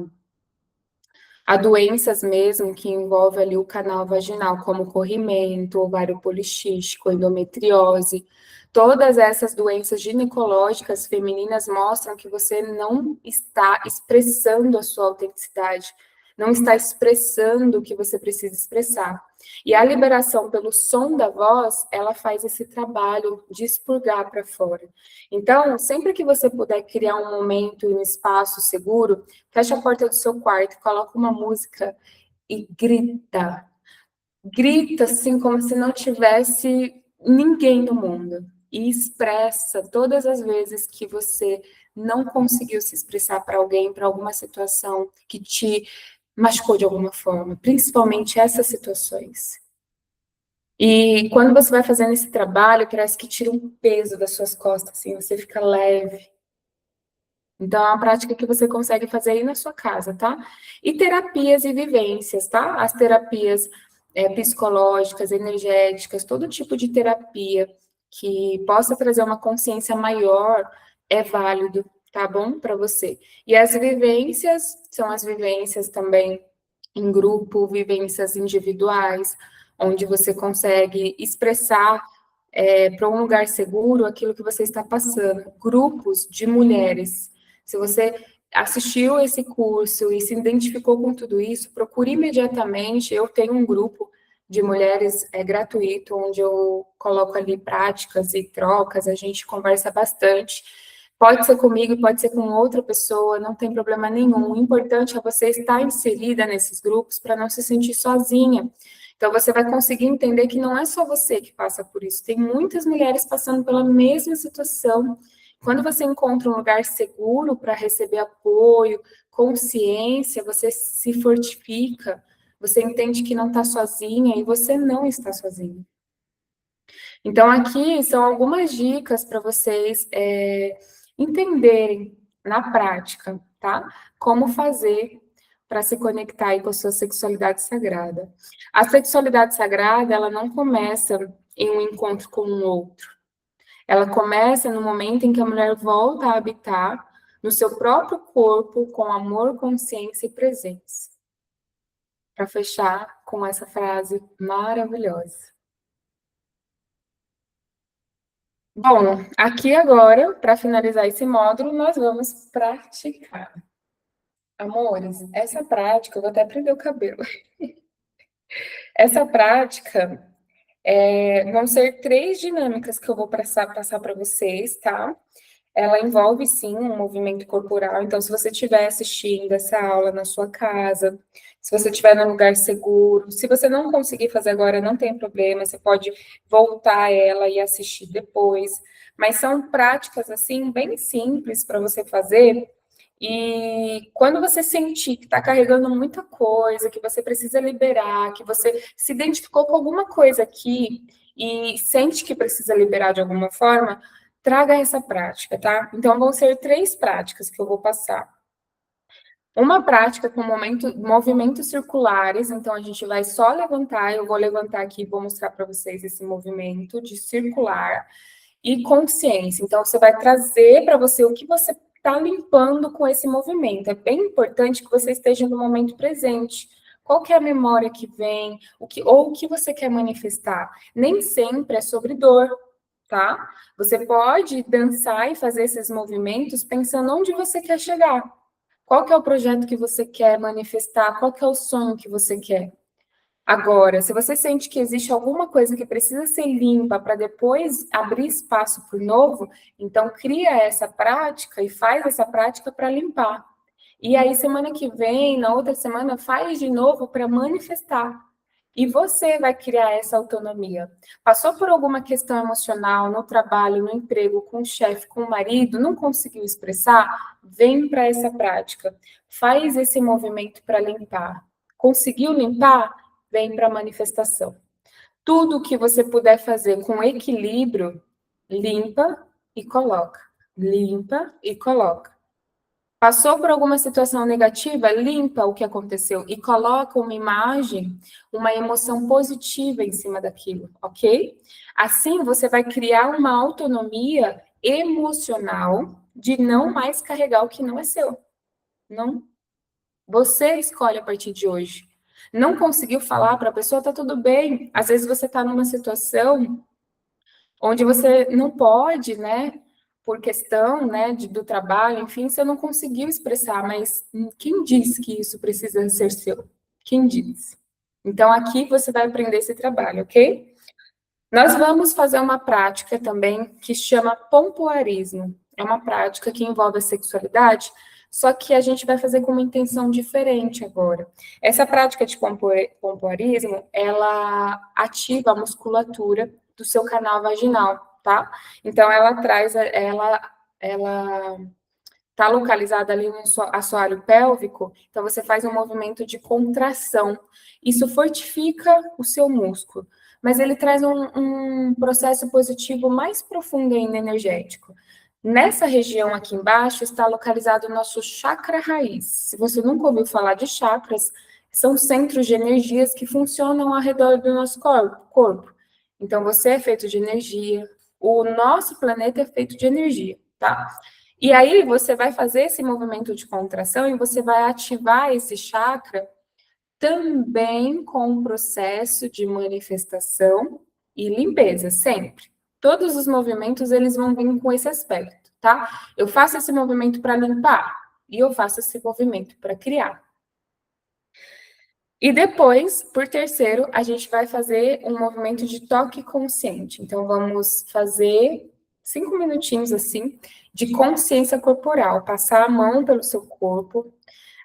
doenças mesmo que envolvem ali o canal vaginal, como corrimento, ovário poliquístico, endometriose. Todas essas doenças ginecológicas femininas mostram que você não está expressando a sua autenticidade, não está expressando o que você precisa expressar. E a liberação pelo som da voz, ela faz esse trabalho de expurgar para fora. Então, sempre que você puder criar um momento e um espaço seguro, fecha a porta do seu quarto, coloca uma música e grita. Grita assim como se não tivesse ninguém no mundo. E expressa todas as vezes que você não conseguiu se expressar para alguém, para alguma situação que te machucou de alguma forma, principalmente essas situações. E quando você vai fazendo esse trabalho, parece que tira um peso das suas costas, assim, você fica leve. Então, é uma prática que você consegue fazer aí na sua casa, tá? E terapias e vivências, tá? As terapias psicológicas, energéticas, todo tipo de terapia que possa trazer uma consciência maior é válido, tá bom? Para você. E as vivências são as vivências também em grupo, vivências individuais, onde você consegue expressar para um lugar seguro aquilo que você está passando. Grupos de mulheres. Se você assistiu esse curso e se identificou com tudo isso, procure imediatamente. Eu tenho um grupo de mulheres é gratuito, onde eu coloco ali práticas e trocas, a gente conversa bastante. Pode ser comigo, pode ser com outra pessoa, não tem problema nenhum. O importante é você estar inserida nesses grupos para não se sentir sozinha. Então, você vai conseguir entender que não é só você que passa por isso, tem muitas mulheres passando pela mesma situação. Quando você encontra um lugar seguro para receber apoio, consciência, você se fortifica, você entende que não está sozinha e você não está sozinha. Então, aqui são algumas dicas para vocês entenderem na prática, tá? Como fazer para se conectar aí com a sua sexualidade sagrada. A sexualidade sagrada, ela não começa em um encontro com um outro. Ela começa no momento em que a mulher volta a habitar no seu próprio corpo com amor, consciência e presença. Para fechar com essa frase maravilhosa. Bom, aqui agora, para finalizar esse módulo, nós vamos praticar. Amores, essa prática, eu vou até prender o cabelo. Essa prática vão ser 3 dinâmicas que eu vou passar para vocês, tá? Ela envolve, sim, um movimento corporal. Então, se você estiver assistindo essa aula na sua casa, se você estiver num lugar seguro, se você não conseguir fazer agora, não tem problema, você pode voltar a ela e assistir depois. Mas são práticas, assim, bem simples para você fazer. E quando você sentir que está carregando muita coisa, que você precisa liberar, que você se identificou com alguma coisa aqui e sente que precisa liberar de alguma forma, traga essa prática, tá? Então, vão ser 3 práticas que eu vou passar. Uma prática com movimentos circulares, então a gente vai só levantar, eu vou levantar aqui e vou mostrar para vocês esse movimento de circular e consciência. Então, você vai trazer para você o que você está limpando com esse movimento. É bem importante que você esteja no momento presente. Qual que é a memória que vem, ou o que você quer manifestar? Nem sempre é sobre dor, tá? Você pode dançar e fazer esses movimentos pensando onde você quer chegar. Qual que é o projeto que você quer manifestar? Qual que é o sonho que você quer? Agora, se você sente que existe alguma coisa que precisa ser limpa para depois abrir espaço para o novo, então cria essa prática e faz essa prática para limpar. E aí, semana que vem, na outra semana, faz de novo para manifestar. E você vai criar essa autonomia. Passou por alguma questão emocional no trabalho, no emprego, com o chefe, com o marido, não conseguiu expressar? Vem para essa prática. Faz esse movimento para limpar. Conseguiu limpar? Vem para a manifestação. Tudo que você puder fazer com equilíbrio, limpa e coloca. Limpa e coloca. Passou por alguma situação negativa, limpa o que aconteceu e coloca uma imagem, uma emoção positiva em cima daquilo, ok? Assim, você vai criar uma autonomia emocional de não mais carregar o que não é seu. Não. Você escolhe a partir de hoje. Não conseguiu falar para a pessoa, tá tudo bem. Às vezes você está numa situação onde você não pode, né? Por questão, né, do trabalho, enfim, você não conseguiu expressar, mas quem disse que isso precisa ser seu? Quem disse? Então, aqui você vai aprender esse trabalho, ok? Nós vamos fazer uma prática também que chama pompoarismo. É uma prática que envolve a sexualidade, só que a gente vai fazer com uma intenção diferente agora. Essa prática de pompoarismo, ela ativa a musculatura do seu canal vaginal, tá? Então, ela está localizada ali no assoalho pélvico, então você faz um movimento de contração. Isso fortifica o seu músculo, mas ele traz um processo positivo mais profundo ainda energético. Nessa região aqui embaixo está localizado o nosso chakra raiz. Se você nunca ouviu falar de chakras, são centros de energias que funcionam ao redor do nosso corpo. Então, você é feito de energia, o nosso planeta é feito de energia, tá? E aí você vai fazer esse movimento de contração e você vai ativar esse chakra também com o processo de manifestação e limpeza, sempre. Todos os movimentos, eles vão vir com esse aspecto, tá? Eu faço esse movimento para limpar e eu faço esse movimento para criar. E depois, por terceiro, a gente vai fazer um movimento de toque consciente. Então, vamos fazer 5 minutinhos assim de consciência corporal, passar a mão pelo seu corpo.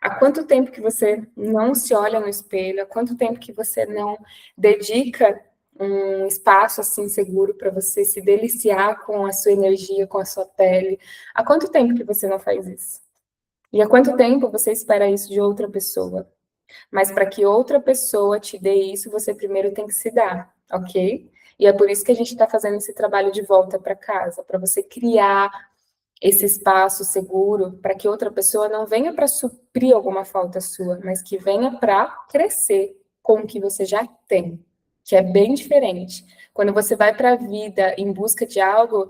Há quanto tempo que você não se olha no espelho? Há quanto tempo que você não dedica um espaço assim seguro para você se deliciar com a sua energia, com a sua pele? Há quanto tempo que você não faz isso? E há quanto tempo você espera isso de outra pessoa? Mas para que outra pessoa te dê isso, você primeiro tem que se dar, ok? E é por isso que a gente está fazendo esse trabalho de volta para casa, para você criar esse espaço seguro, para que outra pessoa não venha para suprir alguma falta sua, mas que venha para crescer com o que você já tem, que é bem diferente. Quando você vai para a vida em busca de algo,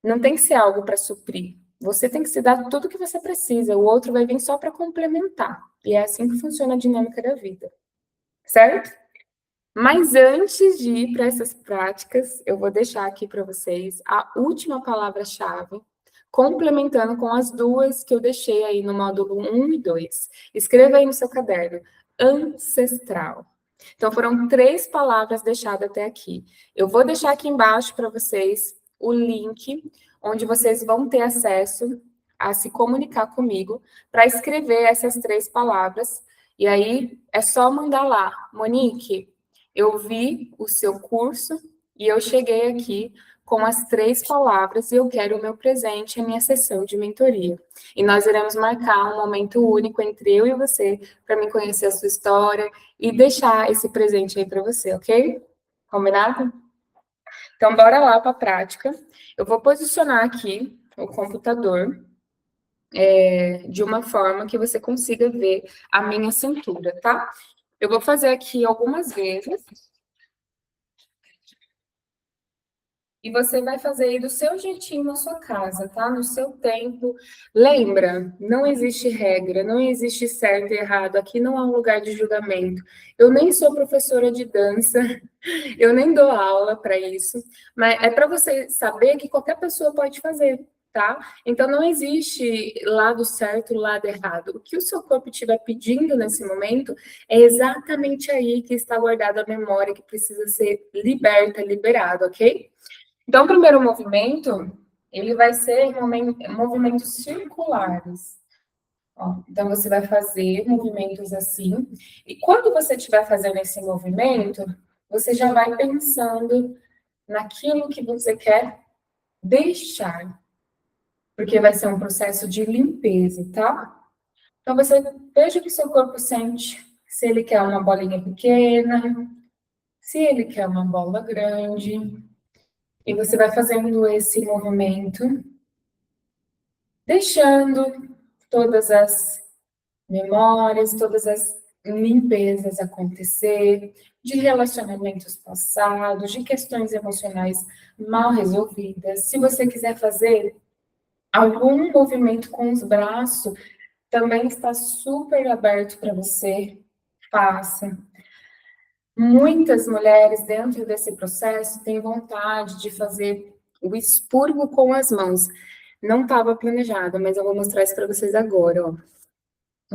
não tem que ser algo para suprir. Você tem que se dar tudo que você precisa, o outro vai vir só para complementar. E é assim que funciona a dinâmica da vida, certo? Mas antes de ir para essas práticas, eu vou deixar aqui para vocês a última palavra-chave, complementando com as duas que eu deixei aí no módulo 1 e 2. Escreva aí no seu caderno, ancestral. Então, foram 3 palavras deixadas até aqui. Eu vou deixar aqui embaixo para vocês o link, onde vocês vão ter acesso a se comunicar comigo para escrever essas 3 palavras. E aí, é só mandar lá, Monique, eu vi o seu curso e eu cheguei aqui com as 3 palavras e eu quero o meu presente, a minha sessão de mentoria. E nós iremos marcar um momento único entre eu e você para me conhecer a sua história e deixar esse presente aí para você, ok? Combinado? Então, bora lá para a prática. Eu vou posicionar aqui o computador de uma forma que você consiga ver a minha cintura, tá? Eu vou fazer aqui algumas vezes. E você vai fazer aí do seu jeitinho na sua casa, tá? No seu tempo. Lembra, não existe regra, não existe certo e errado. Aqui não há um lugar de julgamento. Eu nem sou professora de dança, eu nem dou aula para isso, mas é para você saber que qualquer pessoa pode fazer, tá? Então não existe lado certo e lado errado. O que o seu corpo estiver pedindo nesse momento é exatamente aí que está guardada a memória que precisa ser liberta, liberado, ok? Então, o primeiro movimento, ele vai ser movimentos circulares. Ó, então, você vai fazer movimentos assim. E quando você estiver fazendo esse movimento, você já vai pensando naquilo que você quer deixar. Porque vai ser um processo de limpeza, tá? Então, você veja o que seu corpo sente. Se ele quer uma bolinha pequena, se ele quer uma bola grande. E você vai fazendo esse movimento deixando todas as memórias, todas as limpezas acontecer, de relacionamentos passados, de questões emocionais mal resolvidas. Se você quiser fazer algum movimento com os braços, também está super aberto para você. Faça. Muitas mulheres dentro desse processo têm vontade de fazer o expurgo com as mãos. Não estava planejado, mas eu vou mostrar isso para vocês agora, ó.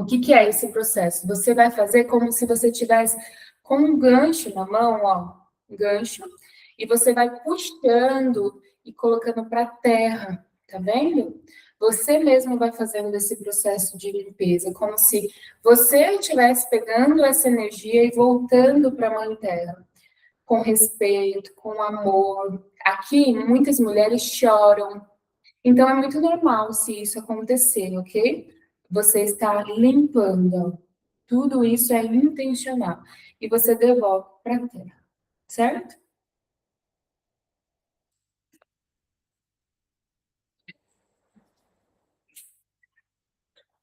O que que é esse processo? Você vai fazer como se você tivesse com um gancho na mão, ó, um gancho, e você vai puxando e colocando para a terra, tá vendo? Você mesmo vai fazendo esse processo de limpeza, como se você estivesse pegando essa energia e voltando para a Mãe Terra, com respeito, com amor. Aqui, muitas mulheres choram, então, é muito normal se isso acontecer, ok? Você está limpando. Tudo isso é intencional. E você devolve para a terra, certo?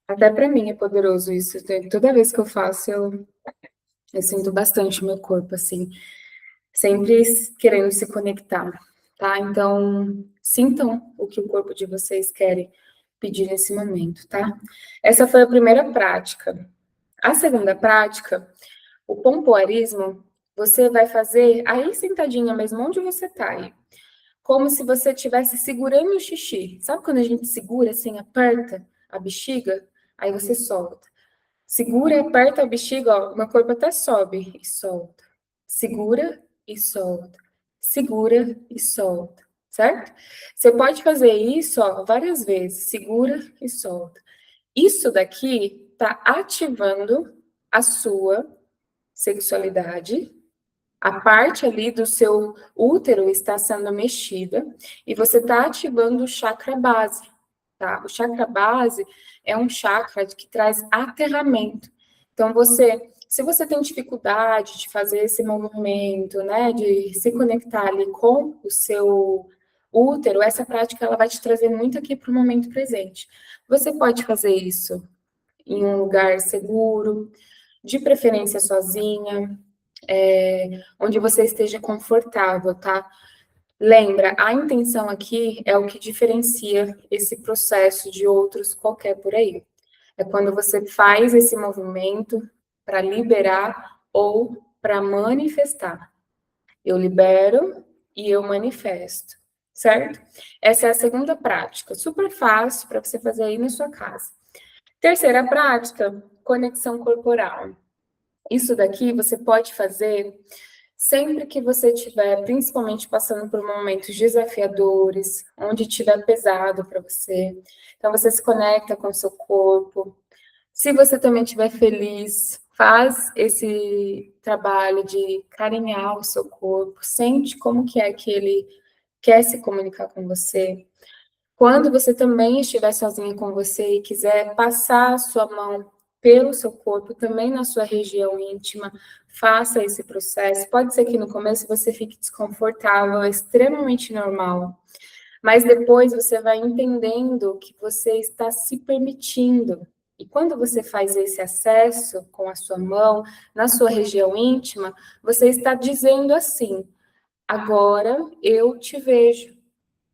Até para mim é poderoso isso. Toda vez que eu faço, eu sinto bastante o meu corpo, assim, sempre querendo se conectar, tá? Então, sintam o que o corpo de vocês querem pedir nesse momento, tá? Essa foi a primeira prática. A segunda prática, o pompoarismo, você vai fazer aí sentadinha mesmo, onde você está aí. Como se você estivesse segurando o xixi. Sabe quando a gente segura assim, aperta a bexiga? Aí você solta. Segura, aperta a bexiga, ó, meu corpo até sobe e solta. Segura e solta. Segura e solta, certo? Você pode fazer isso, ó, várias vezes. Segura e solta. Isso daqui tá ativando a sua sexualidade. A parte ali do seu útero está sendo mexida e você está ativando o chakra base, tá? O chakra base é um chakra que traz aterramento. Então, se você tem dificuldade de fazer esse movimento, né, de se conectar ali com o seu útero, essa prática ela vai te trazer muito aqui para o momento presente. Você pode fazer isso em um lugar seguro, de preferência sozinha, onde você esteja confortável, tá? Lembra, a intenção aqui é o que diferencia esse processo de outros qualquer por aí. É quando você faz esse movimento para liberar ou para manifestar. Eu libero e eu manifesto, certo? Essa é a segunda prática, super fácil para você fazer aí na sua casa. Terceira prática, conexão corporal. Isso daqui você pode fazer sempre que você estiver, principalmente passando por momentos desafiadores, onde estiver pesado para você. Então, você se conecta com o seu corpo. Se você também estiver feliz, faz esse trabalho de carinhar o seu corpo. Sente como que é que ele quer se comunicar com você. Quando você também estiver sozinha com você e quiser passar a sua mão pelo seu corpo, também na sua região íntima, faça esse processo. Pode ser que no começo você fique desconfortável, é extremamente normal. Mas depois você vai entendendo que você está se permitindo. E quando você faz esse acesso com a sua mão na sua região íntima, você está dizendo assim: agora eu te vejo.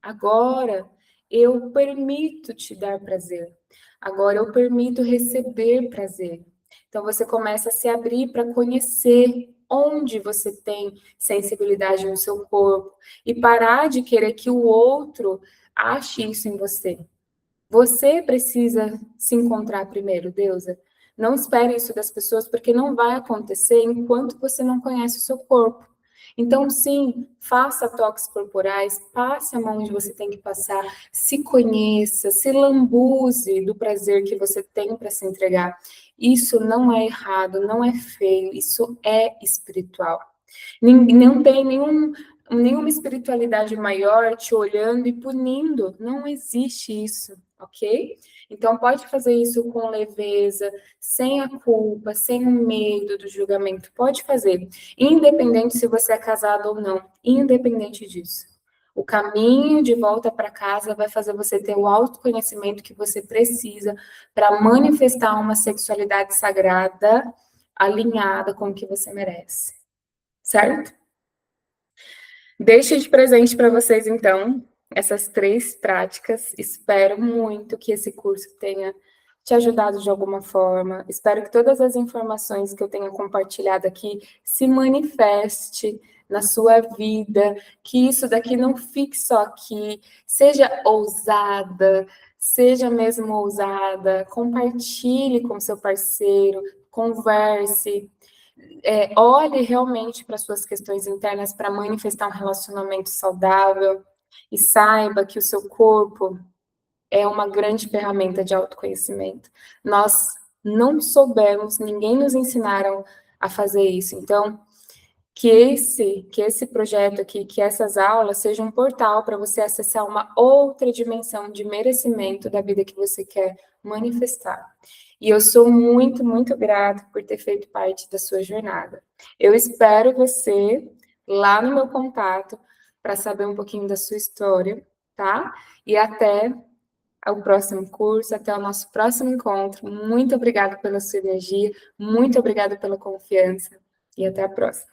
Agora eu permito te dar prazer. Agora eu permito receber prazer. Então você começa a se abrir para conhecer onde você tem sensibilidade no seu corpo e parar de querer que o outro ache isso em você. Você precisa se encontrar primeiro, Deusa. Não espere isso das pessoas, porque não vai acontecer enquanto você não conhece o seu corpo. Então, sim, faça toques corporais, passe a mão onde você tem que passar, se conheça, se lambuze do prazer que você tem para se entregar. Isso não é errado, não é feio, isso é espiritual. Não tem nenhuma espiritualidade maior te olhando e punindo. Não existe isso, ok? Então, pode fazer isso com leveza, sem a culpa, sem o medo do julgamento. Pode fazer, independente se você é casado ou não, independente disso. O caminho de volta para casa vai fazer você ter o autoconhecimento que você precisa para manifestar uma sexualidade sagrada, alinhada com o que você merece. Certo? Deixo de presente para vocês, então, essas 3 práticas. Espero muito que esse curso tenha te ajudado de alguma forma. Espero que todas as informações que eu tenha compartilhado aqui se manifeste na sua vida, que isso daqui não fique só aqui. Seja ousada, seja mesmo ousada, compartilhe com seu parceiro, converse. Olhe realmente para suas questões internas para manifestar um relacionamento saudável e saiba que o seu corpo é uma grande ferramenta de autoconhecimento. Nós não soubemos, ninguém nos ensinaram a fazer isso. Então, que esse projeto aqui, que essas aulas sejam um portal para você acessar uma outra dimensão de merecimento da vida que você quer manifestar. E eu sou muito, muito grata por ter feito parte da sua jornada. Eu espero você lá no meu contato para saber um pouquinho da sua história, tá? E até o próximo curso, até o nosso próximo encontro. Muito obrigada pela sua energia, muito obrigada pela confiança e até a próxima.